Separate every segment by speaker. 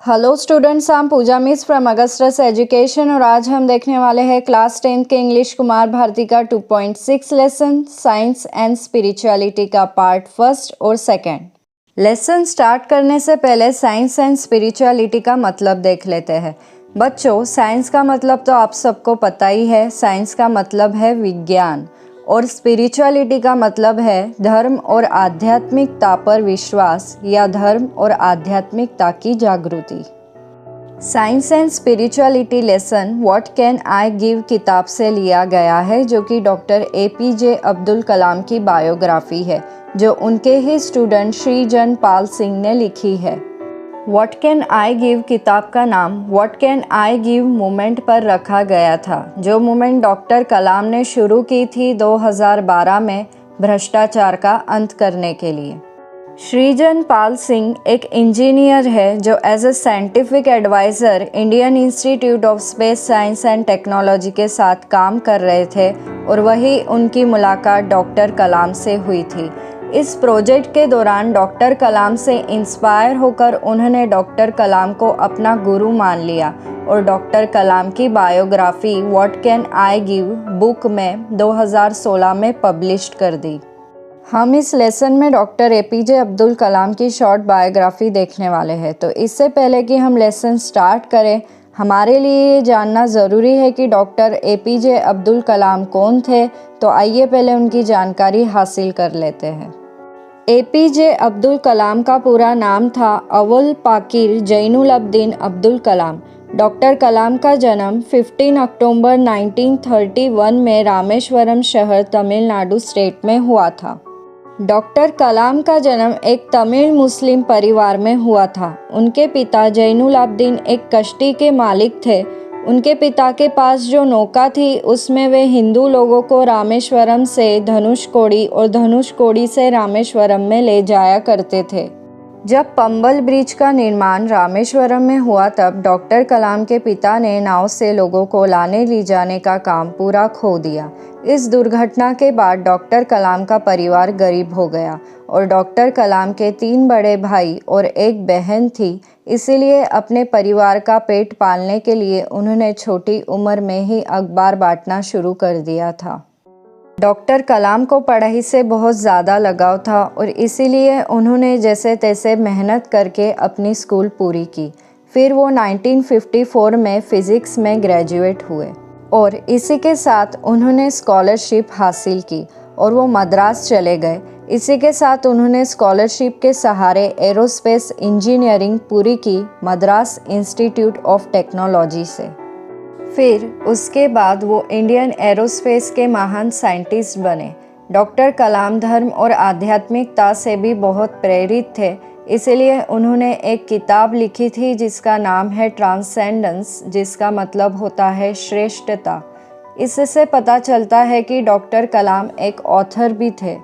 Speaker 1: Hello students, I am Pooja miss from Augustus Education और आज हम देखने वाले हैं क्लास 10 के इंग्लिश कुमार भारती का 2.6 लेसन साइंस एंड स्पिरिचुअलिटी का पार्ट फर्स्ट और सेकंड। लेसन स्टार्ट करने से पहले साइंस एंड स्पिरिचुअलिटी का मतलब देख लेते हैं। बच्चों, साइंस का मतलब तो आप सबको पता ही है। साइंस का मतलब है विज्ञान और स्पिरिचुअलिटी का मतलब है धर्म और आध्यात्मिकता पर विश्वास या धर्म और आध्यात्मिकता की जागृति। Science and spirituality lesson what can I give किताब से लिया गया है, जो कि डॉक्टर APJ अब्दुल कलाम की बायोग्राफी है, जो उनके ही स्टूडेंट श्रीजन पाल सिंह ने लिखी है। व्हाट कैन आई गिव किताब का नाम what can I give movement पर रखा गया था, जो मूवमेंट डॉक्टर कलाम ने शुरू की थी 2012 में भ्रष्टाचार का अंत करने के लिए। श्रीजन पाल सिंह एक इंजीनियर है जो as a scientific advisor Indian Institute of Space Science and Technology के साथ काम कर रहे थे और वही उनकी मुलाकात डॉक्टर कलाम से हुई थी। इस प्रोजेक्ट के दौरान डॉक्टर कलाम से इंस्पायर होकर उन्होंने डॉक्टर कलाम को अपना गुरु मान लिया और डॉक्टर कलाम की biography what can I give book में 2016 में पब्लिश्ड कर दी। हम इस लेसन में डॉक्टर APJ अब्दुल कलाम की शॉर्ट बायोग्राफी देखने वाले हैं। तो इससे पहले कि हम लेसन स्टार्ट करें, हमारे लिए ये जानना ज़रूरी है कि डॉक्टर APJ अब्दुल कलाम कौन थे। तो आइए पहले उनकी जानकारी हासिल कर लेते हैं। APJ अब्दुल कलाम का पूरा नाम था अवुल पाकीर जैनुल अब्दीन अब्दुल कलाम। डॉक्टर कलाम का जन्म 15 अक्टूबर 1931 में रामेश्वरम शहर तमिलनाडु स्टेट में हुआ था। डॉक्टर कलाम का जन्म एक तमिल मुस्लिम परिवार में हुआ था। उनके पिता जैनुल अब्दीन एक कश्ती के मालिक थे। उनके पिता के पास जो नौका थी उसमें वे हिंदू लोगों को रामेश्वरम से धनुषकोडी और धनुषकोडी से रामेश्वरम में ले जाया करते थे। जब पंबल ब्रिज का निर्माण रामेश्वरम में हुआ तब डॉक्टर कलाम के पिता ने नाव से लोगों को लाने ले जाने का काम पूरा खो दिया। इस दुर्घटना के बाद डॉक्टर कलाम का परिवार गरीब हो गया और डॉक्टर कलाम के 3 बड़े भाई और एक बहन थी। इसीलिए अपने परिवार का पेट पालने के लिए उन्होंने छोटी उम्र में ही अखबार बांटना शुरू कर दिया था। डॉक्टर कलाम को पढ़ाई से बहुत ज़्यादा लगाव था और इसीलिए उन्होंने जैसे तैसे मेहनत करके अपनी स्कूल पूरी की। फिर वो 1954 में फ़िज़िक्स में ग्रेजुएट हुए और इसी के साथ उन्होंने स्कॉलरशिप हासिल की और वो मद्रास चले गए। इसी के साथ उन्होंने स्कॉलरशिप के सहारे एरोस्पेस इंजीनियरिंग पूरी की मद्रास इंस्टीट्यूट ऑफ टेक्नोलॉजी से। फिर उसके बाद वो इंडियन एरोस्पेस के महान साइंटिस्ट बने। डॉक्टर कलाम धर्म और आध्यात्मिकता से भी बहुत प्रेरित थे, इसलिए उन्होंने एक किताब लिखी थी जिसका नाम है ट्रांसेंडेंस, जिसका मतलब होता है श्रेष्ठता। इससे पता चलता है कि डॉक्टर कलाम एक ऑथर भी थे।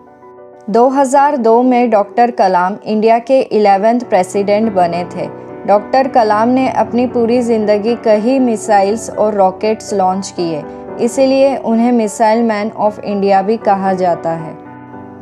Speaker 1: 2002 में डॉक्टर कलाम इंडिया के 11वें प्रेसिडेंट बने थे। डॉक्टर कलाम ने अपनी पूरी ज़िंदगी कई मिसाइल्स और रॉकेट्स लॉन्च किए, इसीलिए उन्हें मिसाइल मैन ऑफ इंडिया भी कहा जाता है।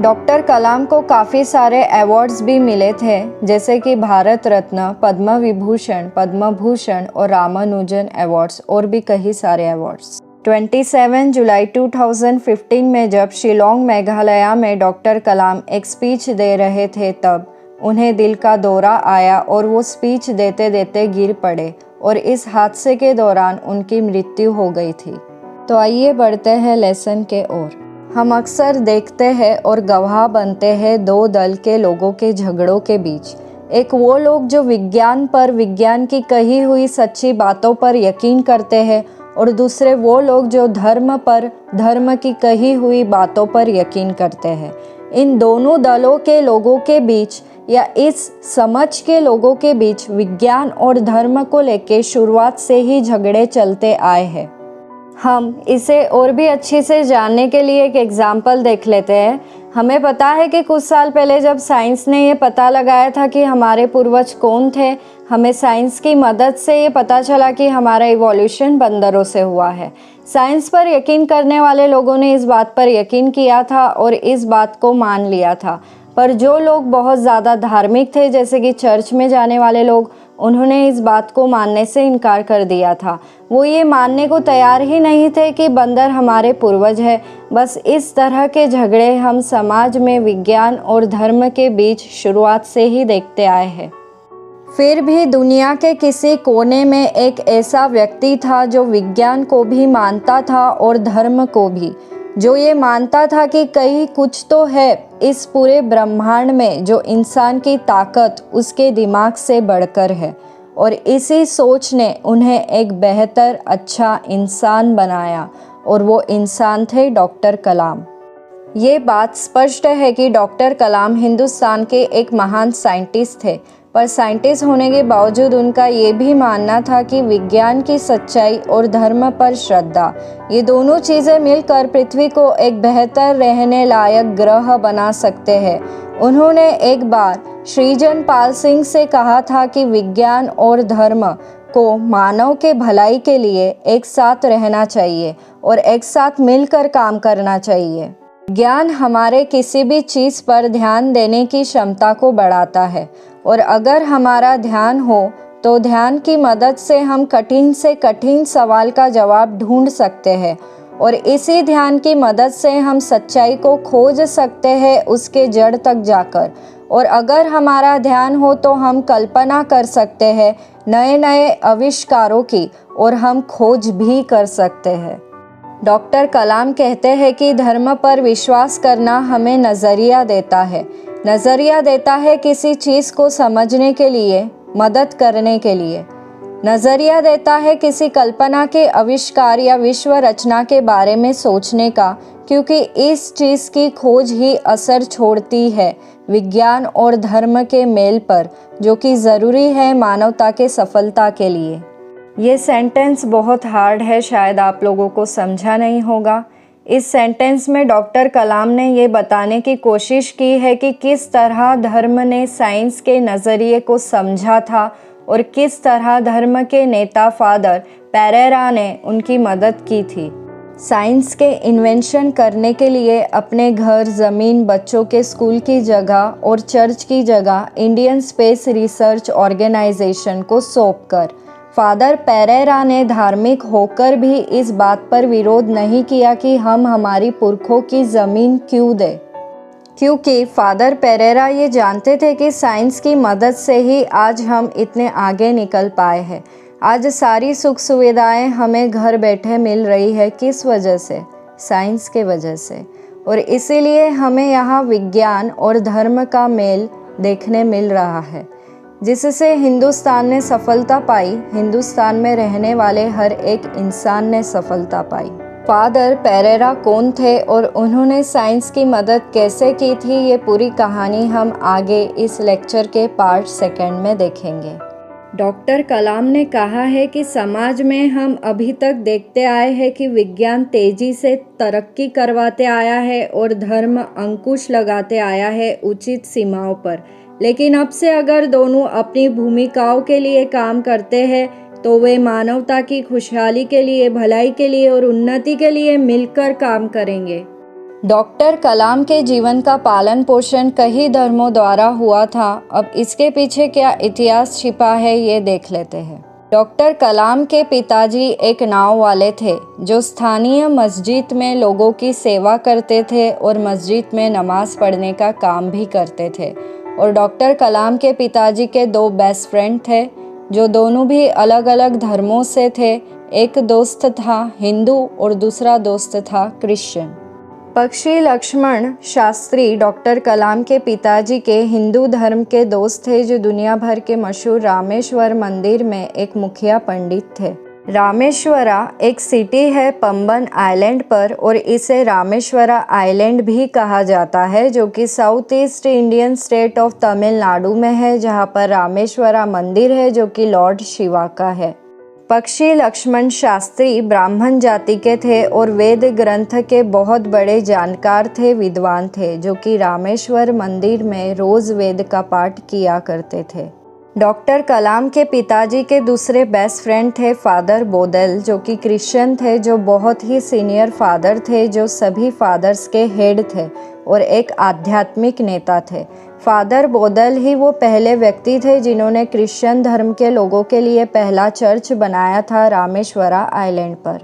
Speaker 1: डॉक्टर कलाम को काफ़ी सारे अवार्ड्स भी मिले थे, जैसे कि भारत रत्न, पद्म विभूषण, पद्म भूषण और रामानुजन अवार्ड्स और भी कई सारे अवार्ड्स। 27 जुलाई 2015 में जब शिलोंग मेघालय में डॉक्टर कलाम एक स्पीच दे रहे थे तब उन्हें दिल का दौरा आया और वो स्पीच देते देते गिर पड़े और इस हादसे के दौरान उनकी मृत्यु हो गई थी। तो आइए बढ़ते हैं लेसन के ओर। हम अक्सर देखते हैं और गवाह बनते हैं 2 दल के लोगों के झगड़ों के बीच। एक वो लोग जो विज्ञान पर, विज्ञान की कही हुई सच्ची बातों पर यकीन करते हैं और दूसरे वो लोग जो धर्म पर, धर्म की कही हुई बातों पर यकीन करते हैं। इन दोनों दलों के लोगों के बीच या इस समझ के लोगों के बीच विज्ञान और धर्म को लेकर शुरुआत से ही झगड़े चलते आए हैं। हम इसे और भी अच्छे से जानने के लिए एक एग्जाम्पल देख लेते हैं। हमें पता है कि कुछ साल पहले जब साइंस ने ये पता लगाया था कि हमारे पूर्वज कौन थे, हमें साइंस की मदद से ये पता चला कि हमारा इवोल्यूशन बंदरों से हुआ है। साइंस पर यकीन करने वाले लोगों ने इस बात पर यकीन किया था और इस बात को मान लिया था, पर जो लोग बहुत ज़्यादा धार्मिक थे, जैसे कि चर्च में जाने वाले लोग, उन्होंने इस बात को मानने से इनकार कर दिया था। वो ये मानने को तैयार ही नहीं थे कि बंदर हमारे पूर्वज है। बस इस तरह के झगड़े हम समाज में विज्ञान और धर्म के बीच शुरुआत से ही देखते आए हैं। फिर भी दुनिया के किसी कोने में एक ऐसा व्यक्ति था जो विज्ञान को भी मानता था और धर्म को भी, जो ये मानता था कि कहीं कुछ तो है इस पूरे ब्रह्मांड में जो इंसान की ताकत उसके दिमाग से बढ़कर है। और इसी सोच ने उन्हें एक बेहतर अच्छा इंसान बनाया, और वो इंसान थे डॉक्टर कलाम। ये बात स्पष्ट है कि डॉक्टर कलाम हिंदुस्तान के एक महान साइंटिस्ट थे, पर साइंटिस्ट होने के बावजूद उनका ये भी मानना था कि विज्ञान की सच्चाई और धर्म पर श्रद्धा, ये दोनों चीज़ें मिलकर पृथ्वी को एक बेहतर रहने लायक ग्रह बना सकते हैं। उन्होंने एक बार सृजन पाल सिंह से कहा था कि विज्ञान और धर्म को मानव के भलाई के लिए एक साथ रहना चाहिए और एक साथ मिलकर काम करना चाहिए। ज्ञान हमारे किसी भी चीज़ पर ध्यान देने की क्षमता को बढ़ाता है, और अगर हमारा ध्यान हो तो ध्यान की मदद से हम कठिन से कठिन सवाल का जवाब ढूंढ सकते हैं, और इसी ध्यान की मदद से हम सच्चाई को खोज सकते हैं उसके जड़ तक जाकर। और अगर हमारा ध्यान हो तो हम कल्पना कर सकते हैं नए नए आविष्कारों की, और हम खोज भी कर सकते हैं। डॉक्टर कलाम कहते हैं कि धर्म पर विश्वास करना हमें नज़रिया देता है। नज़रिया देता है किसी चीज़ को समझने के लिए, मदद करने के लिए। नज़रिया देता है किसी कल्पना के आविष्कार या विश्व रचना के बारे में सोचने का, क्योंकि इस चीज़ की खोज ही असर छोड़ती है विज्ञान और धर्म के मेल पर, जो कि ज़रूरी है मानवता के सफलता के लिए। ये सेंटेंस बहुत हार्ड है, शायद आप लोगों को समझा नहीं होगा। इस सेंटेंस में डॉक्टर कलाम ने ये बताने की कोशिश की है कि किस तरह धर्म ने साइंस के नज़रिए को समझा था, और किस तरह धर्म के नेता फादर पेरेरा ने उनकी मदद की थी। साइंस के इन्वेंशन करने के लिए अपने घर, ज़मीन, बच्चों के स्कूल की जगह और चर्च की जगह इंडियन स्पेस रिसर्च ऑर्गेनाइजेशन को सौंपकर फादर पेरेरा ने धार्मिक होकर भी इस बात पर विरोध नहीं किया कि हम हमारी पुरखों की ज़मीन क्यों दें, क्योंकि फादर पेरेरा ये जानते थे कि साइंस की मदद से ही आज हम इतने आगे निकल पाए हैं। आज सारी सुख सुविधाएं हमें घर बैठे मिल रही है, किस वजह से? साइंस के वजह से। और इसीलिए हमें यहाँ विज्ञान और धर्म का मेल देखने मिल रहा है, जिससे हिंदुस्तान ने सफलता पाई, हिंदुस्तान में रहने वाले हर एक इंसान ने सफलता पाई। फादर पेरेरा कौन थे और उन्होंने साइंस की मदद कैसे की थी, ये पूरी कहानी हम आगे इस लेक्चर के पार्ट 2 में देखेंगे। डॉक्टर कलाम ने कहा है कि समाज में हम अभी तक देखते आए हैं कि विज्ञान तेजी से तरक्की करवाते आया है और धर्म अंकुश लगाते आया है उचित सीमाओं पर। लेकिन अब से अगर दोनों अपनी भूमिकाओं के लिए काम करते हैं तो वे मानवता की खुशहाली के लिए, भलाई के लिए और उन्नति के लिए मिलकर काम करेंगे। डॉक्टर कलाम के जीवन का पालन पोषण कई धर्मों द्वारा हुआ था। अब इसके पीछे क्या इतिहास छिपा है ये देख लेते हैं। डॉक्टर कलाम के पिताजी एक नाव वाले थे जो स्थानीय मस्जिद में लोगों की सेवा करते थे और मस्जिद में नमाज पढ़ने का काम भी करते थे। और डॉक्टर कलाम के पिताजी के 2 बेस्ट फ्रेंड थे जो दोनों भी अलग अलग धर्मों से थे। एक दोस्त था हिंदू और दूसरा दोस्त था क्रिश्चियन। पक्षी लक्ष्मण शास्त्री डॉक्टर कलाम के पिताजी के हिंदू धर्म के दोस्त थे, जो दुनिया भर के मशहूर रामेश्वर मंदिर में एक मुखिया पंडित थे। रामेश्वरा एक सिटी है पंबन आइलैंड पर, और इसे रामेश्वरा आइलैंड भी कहा जाता है, जो कि south east Indian state of Tamil Nadu में है, जहाँ पर रामेश्वरा मंदिर है जो कि लॉर्ड शिवा का है। पक्षी लक्ष्मण शास्त्री ब्राह्मण जाति के थे और वेद ग्रंथ के बहुत बड़े जानकार थे, विद्वान थे, जो कि रामेश्वर मंदिर में रोज वेद का पाठ किया करते थे। डॉक्टर कलाम के पिताजी के दूसरे बेस्ट फ्रेंड थे फादर बोदेल, जो कि क्रिश्चियन थे, जो बहुत ही सीनियर फादर थे, जो सभी फादर्स के हेड थे और एक आध्यात्मिक नेता थे। फादर बोदल ही वो पहले व्यक्ति थे जिन्होंने क्रिश्चियन धर्म के लोगों के लिए पहला चर्च बनाया था रामेश्वरा आइलैंड पर।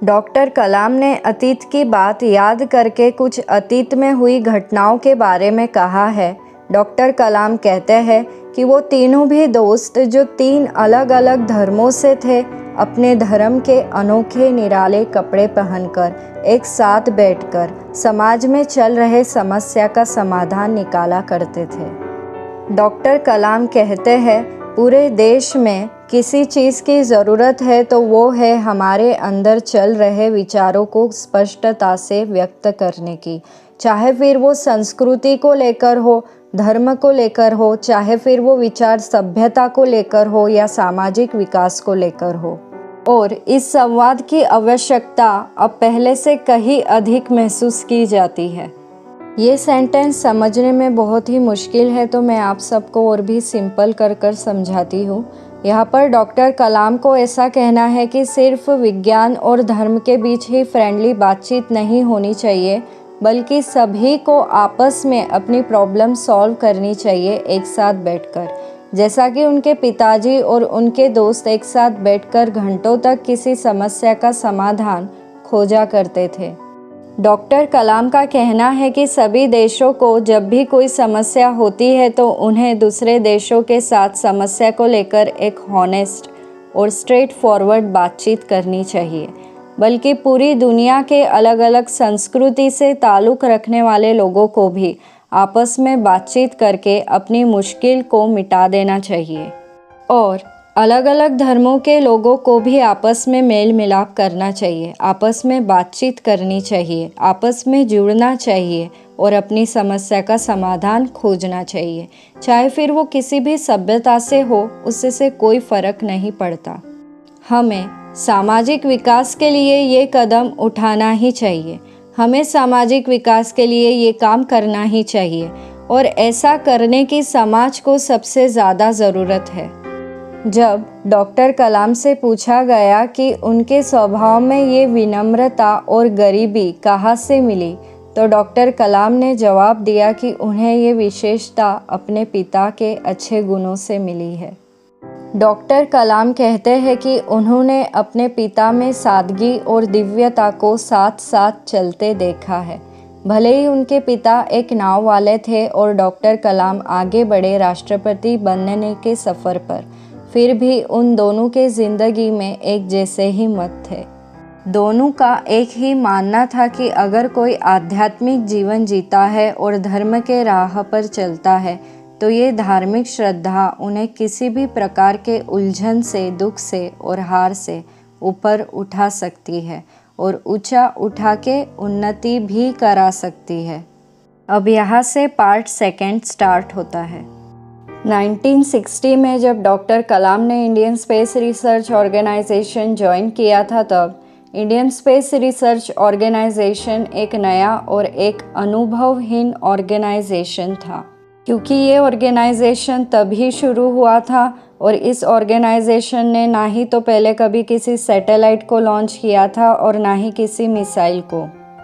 Speaker 1: डॉक्टर कलाम ने अतीत की बात याद करके कुछ अतीत में हुई घटनाओं के बारे में कहा है। डॉक्टर कलाम कहते हैं कि वो तीनों भी दोस्त जो 3 अलग अलग धर्मों से थे, अपने धर्म के अनोखे निराले कपड़े पहनकर एक साथ बैठकर समाज में चल रहे समस्या का समाधान निकाला करते थे। डॉक्टर कलाम कहते हैं, पूरे देश में किसी चीज़ की ज़रूरत है तो वो है हमारे अंदर चल रहे विचारों को स्पष्टता से व्यक्त करने की, चाहे फिर वो संस्कृति को लेकर हो, धर्म को लेकर हो, चाहे फिर वो विचार सभ्यता को लेकर हो या सामाजिक विकास को लेकर हो। और इस संवाद की आवश्यकता अब पहले से कहीं अधिक महसूस की जाती है। ये सेंटेंस समझने में बहुत ही मुश्किल है, तो मैं आप सबको और भी सिंपल कर समझाती हूँ। यहाँ पर डॉक्टर कलाम को ऐसा कहना है कि सिर्फ विज्ञान और धर्म के बीच ही फ्रेंडली बातचीत नहीं होनी चाहिए, बल्कि सभी को आपस में अपनी प्रॉब्लम सॉल्व करनी चाहिए एक साथ बैठकर, जैसा कि उनके पिताजी और उनके दोस्त एक साथ बैठकर घंटों तक किसी समस्या का समाधान खोजा करते थे। डॉक्टर कलाम का कहना है कि सभी देशों को जब भी कोई समस्या होती है तो उन्हें दूसरे देशों के साथ समस्या को लेकर एक हॉनेस्ट और स्ट्रेट फॉरवर्ड बातचीत करनी चाहिए, बल्कि पूरी दुनिया के अलग अलग संस्कृति से ताल्लुक़ रखने वाले लोगों को भी आपस में बातचीत करके अपनी मुश्किल को मिटा देना चाहिए और अलग अलग धर्मों के लोगों को भी आपस में मेल मिलाप करना चाहिए, आपस में बातचीत करनी चाहिए, आपस में जुड़ना चाहिए और अपनी समस्या का समाधान खोजना चाहिए, चाहे फिर वो किसी भी सभ्यता से हो, उससे कोई फ़र्क नहीं पड़ता। हमें सामाजिक विकास के लिए ये कदम उठाना ही चाहिए, हमें सामाजिक विकास के लिए ये काम करना ही चाहिए और ऐसा करने की समाज को सबसे ज़्यादा ज़रूरत है। जब डॉक्टर कलाम से पूछा गया कि उनके स्वभाव में ये विनम्रता और गरीबी कहाँ से मिली, तो डॉक्टर कलाम ने जवाब दिया कि उन्हें ये विशेषता अपने पिता के अच्छे गुणों से मिली है। डॉक्टर कलाम कहते हैं कि उन्होंने अपने पिता में सादगी और दिव्यता को साथ साथ चलते देखा है। भले ही उनके पिता एक नाव वाले थे और डॉक्टर कलाम आगे बढ़े राष्ट्रपति बनने के सफ़र पर, फिर भी उन दोनों के ज़िंदगी में एक जैसे ही मत थे। दोनों का एक ही मानना था कि अगर कोई आध्यात्मिक जीवन जीता है और धर्म के राह पर चलता है तो ये धार्मिक श्रद्धा उन्हें किसी भी प्रकार के उलझन से, दुख से और हार से ऊपर उठा सकती है और ऊंचा उठा के उन्नति भी करा सकती है। अब यहाँ से पार्ट 2 स्टार्ट होता है। 1960 में जब डॉक्टर कलाम ने Indian Space Research Organisation join किया था, तब इंडियन स्पेस रिसर्च ऑर्गेनाइजेशन एक नया और एक अनुभवहीन ऑर्गेनाइजेशन था, क्योंकि ये ऑर्गेनाइजेशन तभी शुरू हुआ था और इस ऑर्गेनाइजेशन ने ना ही तो पहले कभी किसी सैटेलाइट को लॉन्च किया था और ना ही किसी मिसाइल को।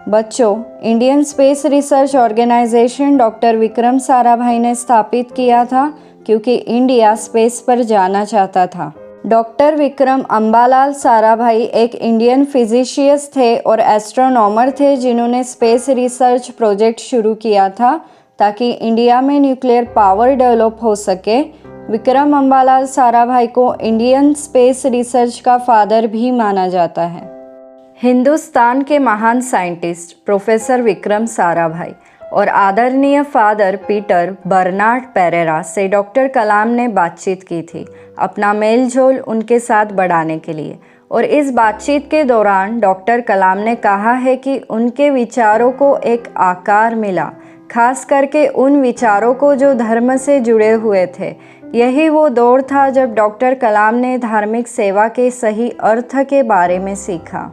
Speaker 1: बच्चों, Indian Space Research Organisation doctor Vikram Sarabhai ने स्थापित किया था क्योंकि इंडिया स्पेस पर जाना चाहता था। डॉक्टर विक्रम अम्बालाल साराभाई एक इंडियन फिजिशियस थे और एस्ट्रोनॉमर थे जिन्होंने स्पेस रिसर्च प्रोजेक्ट शुरू किया था ताकि इंडिया में न्यूक्लियर पावर डेवलप हो सके। विक्रम अम्बालाल साराभाई को इंडियन स्पेस रिसर्च का फादर भी माना जाता है। हिंदुस्तान के महान साइंटिस्ट प्रोफेसर विक्रम साराभाई और आदरणीय फादर पीटर बर्नार्ड पेरेरा से डॉक्टर कलाम ने बातचीत की थी अपना मेलजोल उनके साथ बढ़ाने के लिए, और इस बातचीत के दौरान डॉक्टर कलाम ने कहा है कि उनके विचारों को एक आकार मिला, खास करके उन विचारों को जो धर्म से जुड़े हुए थे। यही वो दौर था जब डॉक्टर कलाम ने धार्मिक सेवा के सही अर्थ के बारे में सीखा।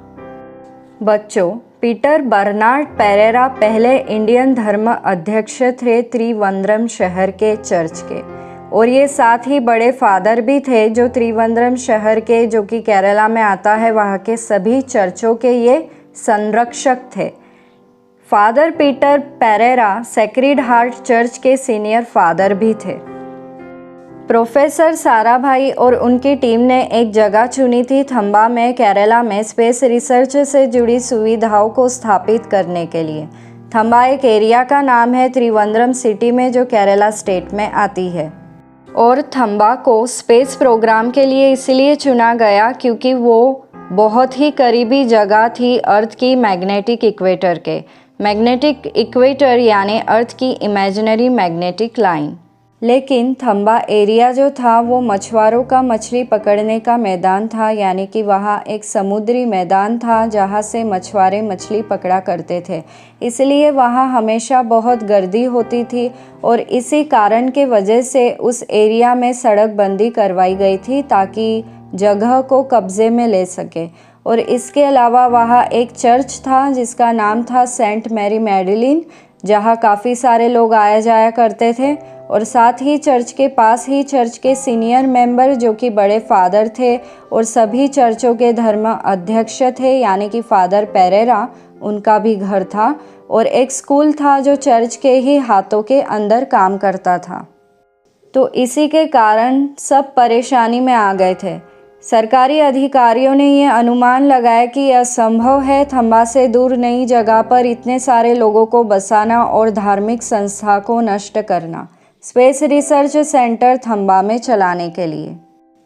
Speaker 1: बच्चों, पीटर बर्नार्ड पेरेरा पहले इंडियन धर्म अध्यक्ष थे त्रिवेंद्रम शहर के चर्च के, और ये साथ ही बड़े फादर भी थे जो त्रिवेंद्रम शहर के, जो कि केरला में आता है, वहाँ के सभी चर्चों के ये संरक्षक थे। Father Peter Pereira sacred heart church के सीनियर फादर भी थे। प्रोफेसर साराभाई और उनकी टीम ने एक जगह चुनी थी थंबा में, केरला में स्पेस रिसर्च से जुड़ी सुविधाओं को स्थापित करने के लिए। थंबा एक एरिया का नाम है त्रिवंद्रम सिटी में, जो केरला स्टेट में आती है। और थंबा को स्पेस प्रोग्राम के लिए इसलिए चुना गया क्योंकि वो बहुत ही करीबी जगह थी अर्थ की मैग्नेटिक इक्वेटर के। मैग्नेटिक इक्वेटर यानी अर्थ की इमेजिनरी मैग्नेटिक लाइन। लेकिन थंबा एरिया जो था वो मछुआरों का मछली पकड़ने का मैदान था, यानी कि वहाँ एक समुद्री मैदान था जहाँ से मछुआरे मछली पकड़ा करते थे। इसलिए वहाँ हमेशा बहुत गर्दी होती थी और इसी कारण के वजह से उस एरिया में सड़क बंदी करवाई गई थी ताकि जगह को कब्जे में ले सके। और इसके अलावा वहाँ एक चर्च था जिसका नाम था सेंट मैरी मैडलिन, जहाँ काफ़ी सारे लोग आया जाया करते थे। और साथ ही चर्च के पास ही चर्च के सीनियर मेंबर जो कि बड़े फादर थे और सभी चर्चों के धर्म अध्यक्ष थे, यानी कि फादर पेरेरा, उनका भी घर था। और एक स्कूल था जो चर्च के ही हाथों के अंदर काम करता था। तो इसी के कारण सब परेशानी में आ गए थे। सरकारी अधिकारियों ने ये अनुमान लगाया कि यह संभव है थंबा से दूर नई जगह पर इतने सारे लोगों को बसाना और धार्मिक संस्था को नष्ट करना, स्पेस रिसर्च सेंटर थंबा में चलाने के लिए।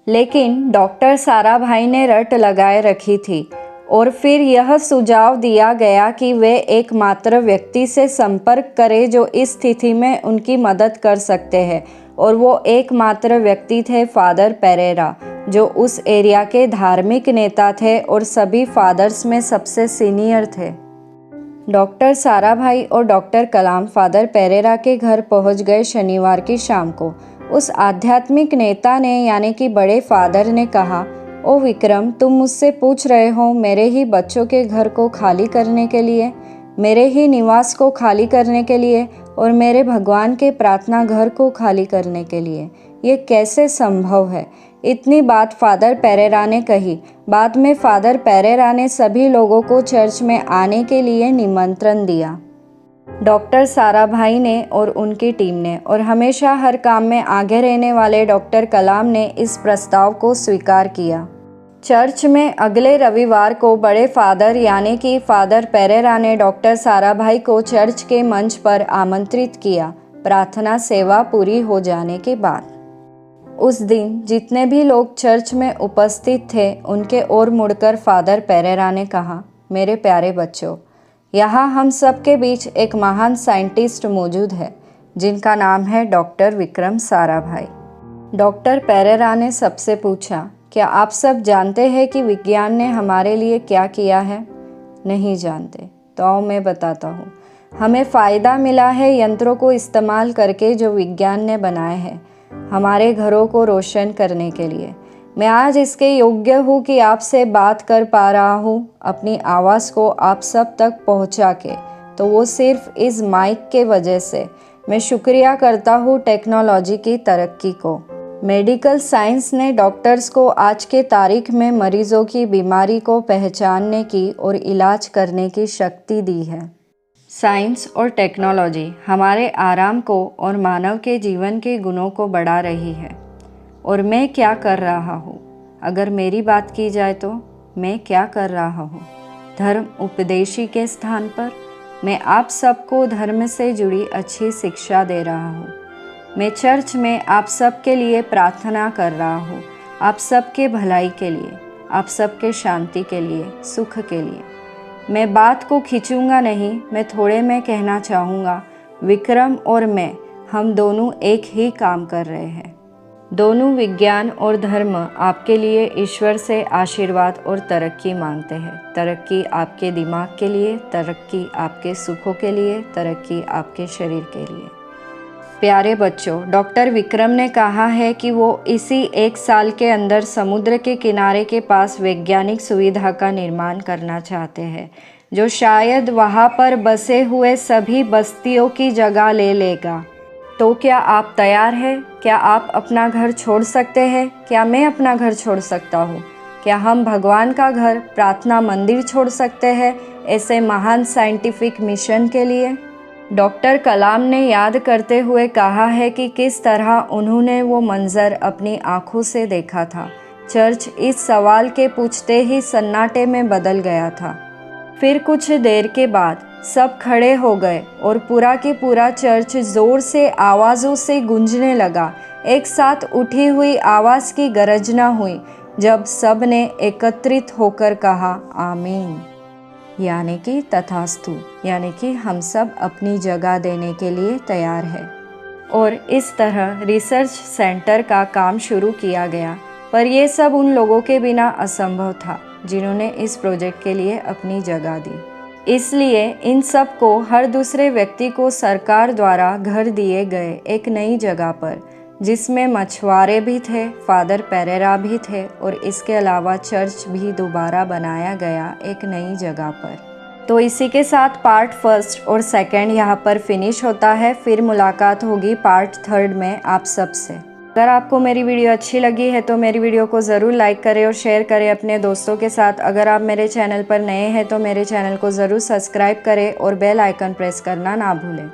Speaker 1: लेकिन डॉक्टर साराभाई ने रट लगाए रखी थी और फिर यह सुझाव दिया गया कि वे एकमात्र व्यक्ति से संपर्क करें जो इस स्थिति में उनकी मदद कर सकते हैं। और वो एकमात्र व्यक्ति थे फादर पेरेरा, जो उस एरिया के धार्मिक नेता थे और सभी फादर्स में सबसे सीनियर थे। डॉक्टर साराभाई और डॉक्टर कलाम फादर पेरेरा के घर पहुंच गए शनिवार की शाम को। उस आध्यात्मिक नेता ने यानी कि बड़े फादर ने कहा, ओ विक्रम, तुम मुझसे पूछ रहे हो मेरे ही बच्चों के घर को खाली करने के लिए, मेरे ही निवास को खाली करने के लिए और मेरे भगवान के प्रार्थना घर को खाली करने के लिए। ये कैसे संभव है? इतनी बात फादर पेरेरा ने कही। बाद में फादर पेरेरा ने सभी लोगों को चर्च में आने के लिए निमंत्रण दिया। डॉक्टर साराभाई ने और उनकी टीम ने और हमेशा हर काम में आगे रहने वाले डॉक्टर कलाम ने इस प्रस्ताव को स्वीकार किया। चर्च में अगले रविवार को बड़े फादर यानी कि फादर पेरेरा ने डॉक्टर साराभाई को चर्च के मंच पर आमंत्रित किया प्रार्थना सेवा पूरी हो जाने के बाद। उस दिन जितने भी लोग चर्च में उपस्थित थे उनके ओर मुड़कर फादर पेरेरा ने कहा, मेरे प्यारे बच्चों, यहाँ हम सब के बीच एक महान साइंटिस्ट मौजूद है जिनका नाम है डॉक्टर विक्रम साराभाई। डॉक्टर पेरेरा ने सबसे पूछा, क्या आप सब जानते हैं कि विज्ञान ने हमारे लिए क्या किया है? नहीं जानते। तो आओ मैं बताता हूँ। हमें फ़ायदा मिला है यंत्रों को इस्तेमाल करके जो विज्ञान ने बनाए हैं हमारे घरों को रोशन करने के लिए। मैं आज इसके योग्य हूँ कि आपसे बात कर पा रहा हूँ, अपनी आवाज़ को आप सब तक पहुँचा के, तो वो सिर्फ इस माइक के वजह से। मैं शुक्रिया करता हूँ टेक्नोलॉजी की तरक्की को। मेडिकल साइंस ने डॉक्टर्स को आज के तारीख में मरीज़ों की बीमारी को पहचानने की और इलाज करने की शक्ति दी है। साइंस और टेक्नोलॉजी हमारे आराम को और मानव के जीवन के गुणों को बढ़ा रही है। और मैं क्या कर रहा हूँ? अगर मेरी बात की जाए तो मैं क्या कर रहा हूँ? धर्म उपदेशी के स्थान पर मैं आप सबको धर्म से जुड़ी अच्छी शिक्षा दे रहा हूँ। मैं चर्च में आप सब के लिए प्रार्थना कर रहा हूँ, आप सबके भलाई के लिए, आप सबके शांति के लिए, सुख के लिए। मैं बात को खींचूंगा नहीं, मैं थोड़े में कहना चाहूँगा, विक्रम और मैं, हम दोनों एक ही काम कर रहे हैं। दोनों विज्ञान और धर्म आपके लिए ईश्वर से आशीर्वाद और तरक्की मांगते हैं। तरक्की आपके दिमाग के लिए, तरक्की आपके सुखों के लिए, तरक्की आपके शरीर के लिए। प्यारे बच्चों, डॉक्टर विक्रम ने कहा है कि वो इसी 1 साल के अंदर समुद्र के किनारे के पास वैज्ञानिक सुविधा का निर्माण करना चाहते हैं जो शायद वहाँ पर बसे हुए सभी बस्तियों की जगह ले लेगा। तो क्या आप तैयार हैं? क्या आप अपना घर छोड़ सकते हैं? क्या मैं अपना घर छोड़ सकता हूँ? क्या हम भगवान का घर, प्रार्थना मंदिर छोड़ सकते हैं? ऐसे महान साइंटिफिक मिशन के लिए? डॉक्टर कलाम ने याद करते हुए कहा है कि किस तरह उन्होंने वो मंजर अपनी आंखों से देखा था। चर्च इस सवाल के पूछते ही सन्नाटे में बदल गया था। फिर कुछ देर के बाद सब खड़े हो गए और पूरा की पूरा चर्च जोर से आवाज़ों से गूंजने लगा। एक साथ उठी हुई आवाज़ की गर्जना हुई जब सब ने एकत्रित होकर कहा आमीन, यानी कि तथास्तु, यानी कि हम सब अपनी जगह देने के लिए तैयार हैं। और इस तरह रिसर्च सेंटर का काम शुरू किया गया, पर यह सब उन लोगों के बिना असंभव था जिन्होंने इस प्रोजेक्ट के लिए अपनी जगह दी। इसलिए इन सब को, हर दूसरे व्यक्ति को सरकार द्वारा घर दिए गए एक नई जगह पर, जिसमें मछुआरे भी थे, फादर पेरेरा भी थे और इसके अलावा चर्च भी दोबारा बनाया गया एक नई जगह पर। तो इसी के साथ पार्ट 1 और 2 यहाँ पर फिनिश होता है। फिर मुलाकात होगी पार्ट 3 में आप सबसे। अगर आपको मेरी वीडियो अच्छी लगी है तो मेरी वीडियो को ज़रूर लाइक करें और शेयर करें अपने दोस्तों के साथ। अगर आप मेरे चैनल पर नए हैं तो मेरे चैनल को ज़रूर सब्सक्राइब करें और बेल आइकन प्रेस करना ना भूलें।